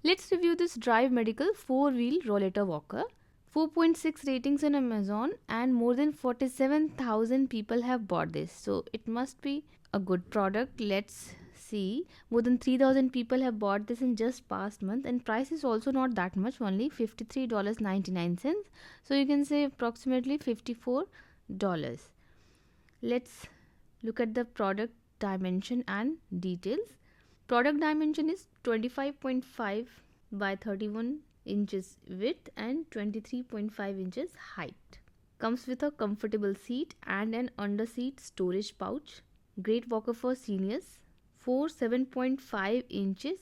Let's review this Drive Medical 4-wheel rollator walker. 4.6 ratings on Amazon and more than 47,000 people have bought this. So it must be a good product. Let's see. More than 3,000 people have bought this in just past month, and price is also not that much, only $53.99. So you can say approximately $54. Let's look at the product dimension and details. Product dimension is 25.5 by 31 inches width and 23.5 inches height. Comes with a comfortable seat and an under-seat storage pouch. Great walker for seniors. 4 7.5 inches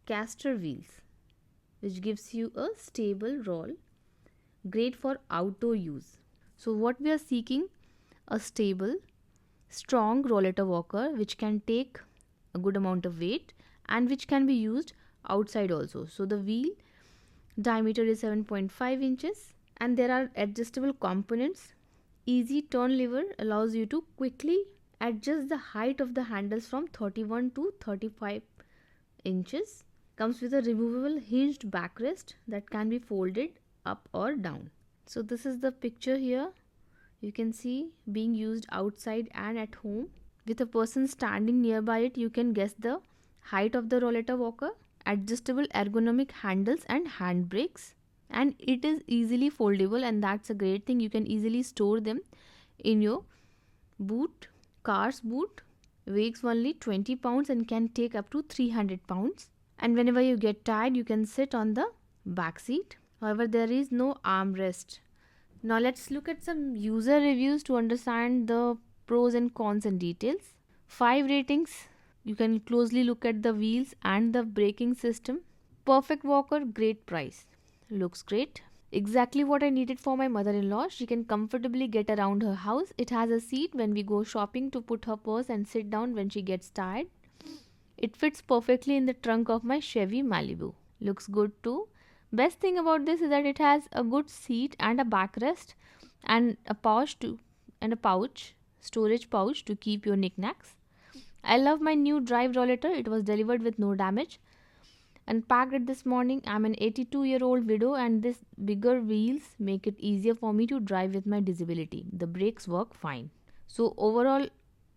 caster wheels, which gives you a stable roll. Great for outdoor use. So what we are seeking, a stable, strong rollator walker which can take a good amount of weight and which can be used outside also. So the wheel diameter is 7.5 inches and there are adjustable components. Easy turn lever allows you to quickly adjust the height of the handles from 31 to 35 inches. Comes with a removable hinged backrest that can be folded up or down. So this is the picture here. You can see being used outside and at home. With a person standing nearby it, you can guess the height of the rollator walker. Adjustable ergonomic handles and hand brakes, and it is easily foldable, and that's a great thing. You can easily store them in your boot, car's boot. Weighs only 20 pounds and can take up to 300 pounds. And whenever you get tired, you can sit on the back seat. However, there is no armrest. Now let's look at some user reviews to understand the pros and cons and details. 5 ratings. You can closely look at the wheels and the braking system. Perfect walker, great price. Looks great. Exactly what I needed for my mother-in-law. She can comfortably get around her house. It has a seat when we go shopping to put her purse and sit down when she gets tired. It fits perfectly in the trunk of my Chevy Malibu. Looks good too. Best thing about this is that it has a good seat and a backrest and a pouch, storage pouch to keep your knickknacks. I love my new Drive rollator. It was delivered with no damage and packed it this morning. I'm an 82-year-old widow and this bigger wheels make it easier for me to drive with my disability. The brakes work fine. So overall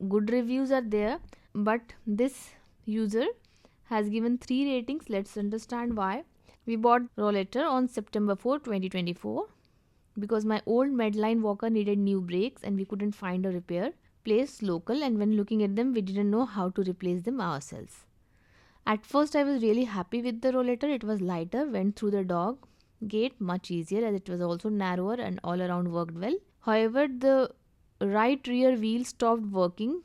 good reviews are there, but this user has given 3 ratings. Let's understand why. We bought rollator on September 4, 2024 because my old Medline walker needed new brakes and we couldn't find a repair place local, and when looking at them we didn't know how to replace them ourselves. At first I was really happy with the rollator. It was lighter, went through the dog gate much easier as it was also narrower and all around worked well. However, the right rear wheel stopped working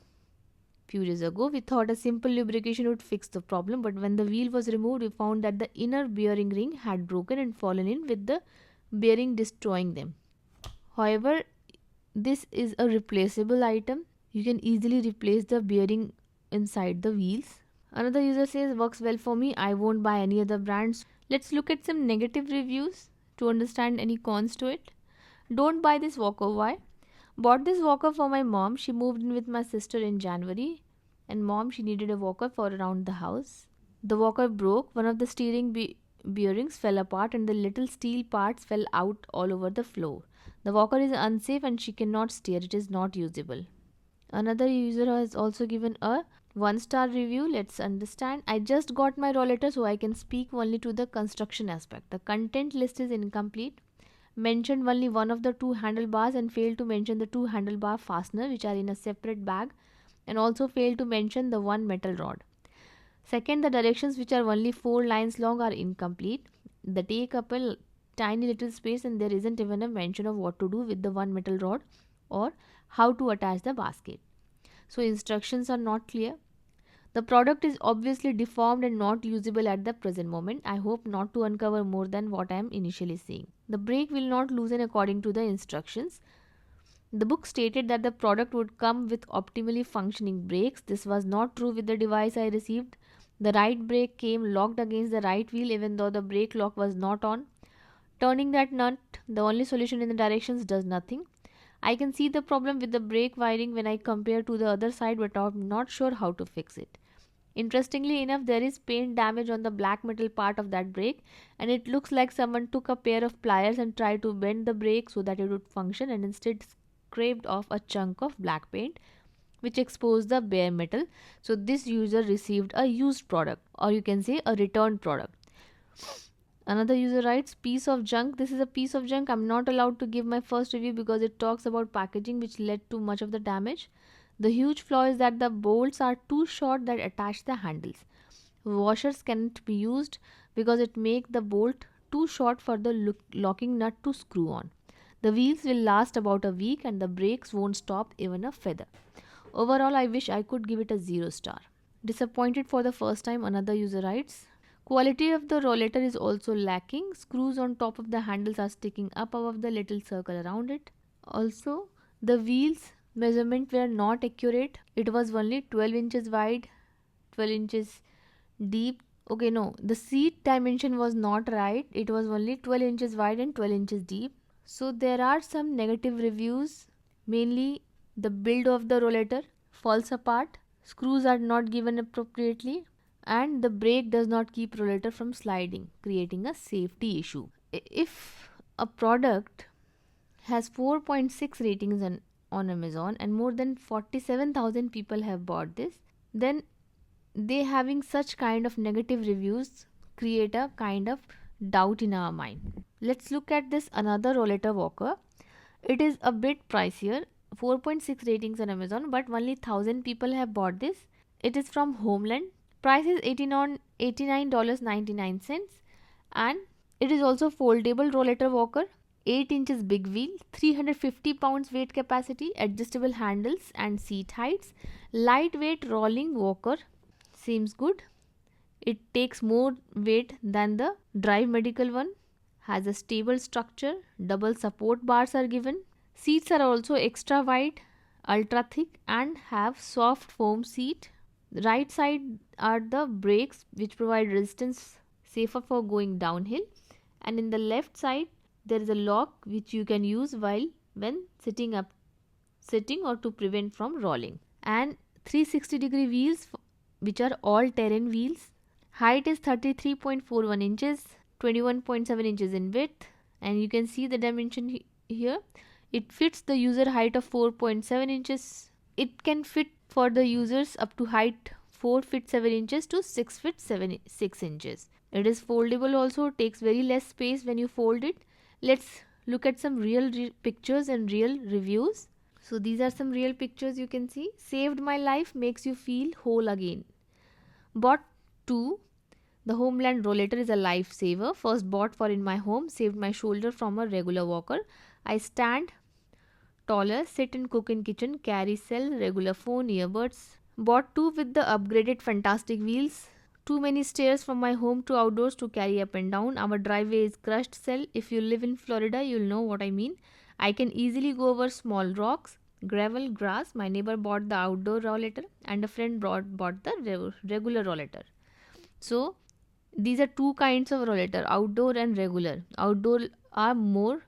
few days ago. We thought a simple lubrication would fix the problem, but when the wheel was removed we found that the inner bearing ring had broken and fallen in, with the bearing destroying them. However, this is a replaceable item. You can easily replace the bearing inside the wheels. Another user says works well for me. I won't buy any other brands. Let's look at some negative reviews to understand any cons to it. Don't buy this walker. Why? Bought this walker for my mom. She moved in with my sister in January, and mom, she needed a walker for around the house. The walker broke. One of the steering bearings fell apart and the little steel parts fell out all over the floor. The walker is unsafe and she cannot steer. It is not usable. Another user has also given a 1-star review. Let's understand. I just got my rollator, so I can speak only to the construction aspect. The content list is incomplete. Mentioned only one of the 2 handlebars and failed to mention the 2 handlebar fastener which are in a separate bag, and also failed to mention the 1 metal rod. Second, the directions, which are only 4 lines long, are incomplete. They take up a tiny little space and there isn't even a mention of what to do with the 1 metal rod or how to attach the basket. So instructions are not clear. The product is obviously deformed and not usable at the present moment. I hope not to uncover more than what I am initially seeing. The brake will not loosen according to the instructions. The book stated that the product would come with optimally functioning brakes. This was not true with the device I received. The right brake came locked against the right wheel even though the brake lock was not on. Turning that nut, the only solution in the directions, does nothing. I can see the problem with the brake wiring when I compare to the other side, but I'm not sure how to fix it. Interestingly enough, there is paint damage on the black metal part of that brake, and it looks like someone took a pair of pliers and tried to bend the brake so that it would function, and instead scraped off a chunk of black paint which exposed the bare metal. So this user received a used product, or you can say a returned product. Another user writes, piece of junk. This is a piece of junk. I'm not allowed to give my first review because it talks about packaging which led to much of the damage. The huge flaw is that the bolts are too short that attach the handles. Washers cannot be used because it makes the bolt too short for the locking nut to screw on. The wheels will last about a week and the brakes won't stop even a feather. Overall, I wish I could give it a 0 star. Disappointed for the first time, another user writes, quality of the rollator is also lacking. Screws on top of the handles are sticking up above the little circle around it. Also, the wheels measurement were not accurate. It was only 12 inches wide, 12 inches deep. Okay, no, the seat dimension was not right. It was only 12 inches wide and 12 inches deep. So there are some negative reviews, mainly the build of the rollator falls apart, screws are not given appropriately, and the brake does not keep rollator from sliding, creating a safety issue. If a product has 4.6 ratings on Amazon and more than 47,000 people have bought this, then they having such kind of negative reviews create a kind of doubt in our mind. Let's look at this another rollator walker. It is a bit pricier, 4.6 ratings on Amazon, but only 1,000 people have bought this. It is from Homeland. Price is $89.99, and it is also foldable rollator walker. 8 inches big wheel, 350 pounds weight capacity, adjustable handles and seat heights, lightweight rolling walker. Seems good. It takes more weight than the Drive Medical one, has a stable structure, double support bars are given. Seats are also extra wide, ultra thick and have soft foam seat. Right side are the brakes which provide resistance, safer for going downhill, and in the left side there is a lock which you can use when sitting or to prevent from rolling, and 360-degree wheels which are all terrain wheels. Height is 33.41 inches, 21.7 inches in width, and you can see the dimension here. It fits the user height of 4.7 inches. It can fit for the users up to height 4 feet 7 inches to 6 feet 6 inches. It is foldable also, takes very less space when you fold it. Let's look at some real pictures and real reviews. So these are some real pictures you can see. Saved my life, makes you feel whole again. Bought 2. The Homeland rollator is a lifesaver. First bought for in my home, saved my shoulder from a regular walker. I stand taller, sit and cook in kitchen, carry cell, regular phone, earbuds. Bought 2 with the upgraded fantastic wheels. Too many stairs from my home to outdoors to carry up and down. Our driveway is crushed cell. If you live in Florida, you'll know what I mean. I can easily go over small rocks, gravel, grass. My neighbor bought the outdoor rollator and a friend bought the regular rollator. So these are two kinds of rollator, outdoor and regular. Outdoor are more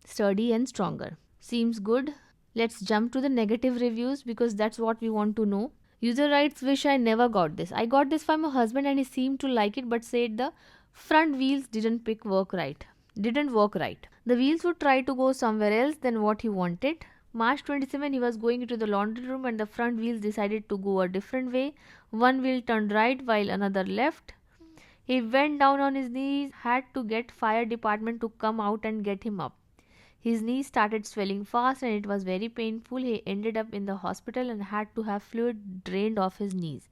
sturdy and stronger. Seems good. Let's jump to the negative reviews because that's what we want to know. User writes, wish I never got this. I got this from my husband and he seemed to like it but said the front wheels didn't work right. The wheels would try to go somewhere else than what he wanted. March 27, he was going into the laundry room and the front wheels decided to go a different way. One wheel turned right while another left. He went down on his knees, had to get fire department to come out and get him up. His knees started swelling fast and it was very painful. He ended up in the hospital and had to have fluid drained off his knees.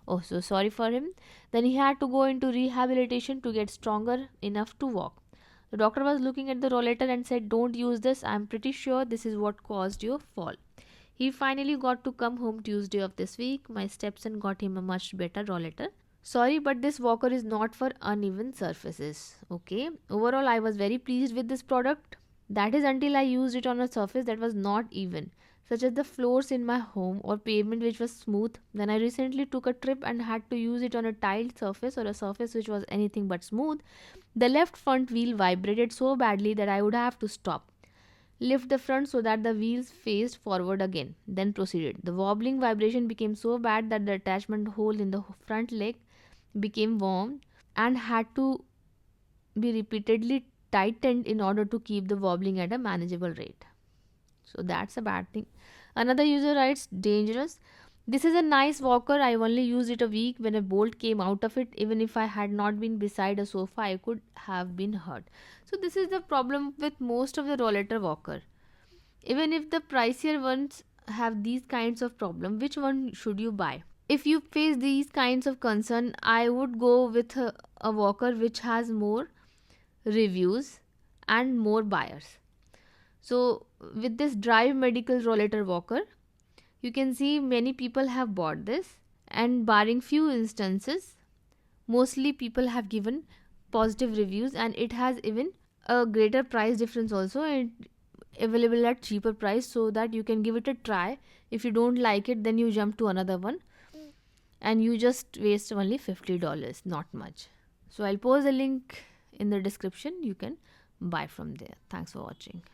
Oh, so sorry for him. Then he had to go into rehabilitation to get stronger enough to walk. The doctor was looking at the rollator and said, don't use this. I'm pretty sure this is what caused your fall. He finally got to come home Tuesday of this week. My stepson got him a much better rollator. Sorry, but this walker is not for uneven surfaces. Okay. Overall, I was very pleased with this product. That is until I used it on a surface that was not even, such as the floors in my home or pavement which was smooth. Then I recently took a trip and had to use it on a tiled surface or a surface which was anything but smooth. The left front wheel vibrated so badly that I would have to stop. Lift the front so that the wheels faced forward again, then proceeded. The wobbling vibration became so bad that the attachment hole in the front leg became warm and had to be repeatedly tightened in order to keep the wobbling at a manageable rate. So that's a bad thing. Another user writes, dangerous. This is a nice walker. I only used it a week. When a bolt came out of it, even if I had not been beside a sofa, I could have been hurt. So this is the problem with most of the rollator walker. Even if the pricier ones have these kinds of problem, which one should you buy? If you face these kinds of concern, I would go with a walker which has more reviews and more buyers. So with this Drive Medical Rollator walker, you can see many people have bought this, and barring few instances, mostly people have given positive reviews, and it has even a greater price difference also, and available at cheaper price, so that you can give it a try. If you don't like it, then you jump to another one and you just waste only $50, not much. So I'll post a link in the description. You can buy from there. Thanks for watching.